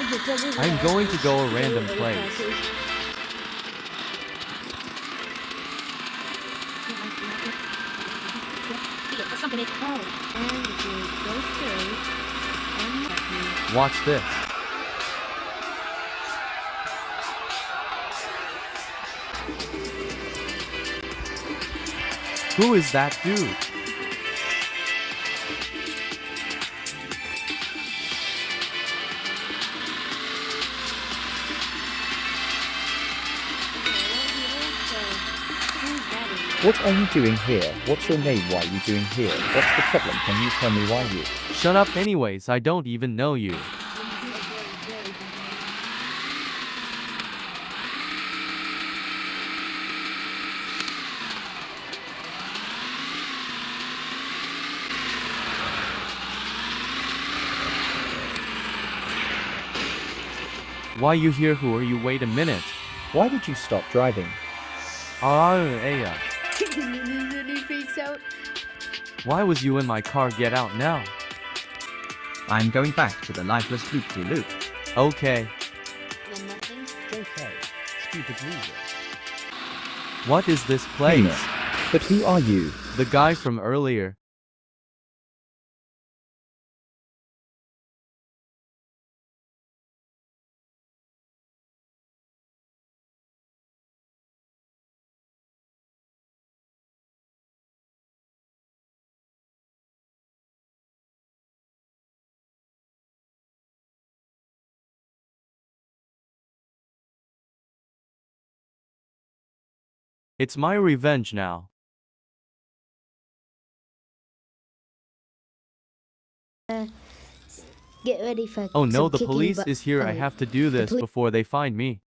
I'm going to go a random place. Watch this. Who is that dude? What are you doing here? What's your name? Why are you doing here? What's the problem? Can you tell me why you? Shut up anyways, I don't even know you. Why you here? Who are you? Wait a minute. Why did you stop driving? Aya. He freaks out. Why was you in my car? Get out now. I'm going back to the lifeless loop-de-loop. Okay. And nothing. Okay, stupid loser. What is this place? Hey, but who are you? The guy from earlier. It's my revenge now. Get ready for Oh no, some the kicking police butt is here. I fight. have to do this poli- before they find me.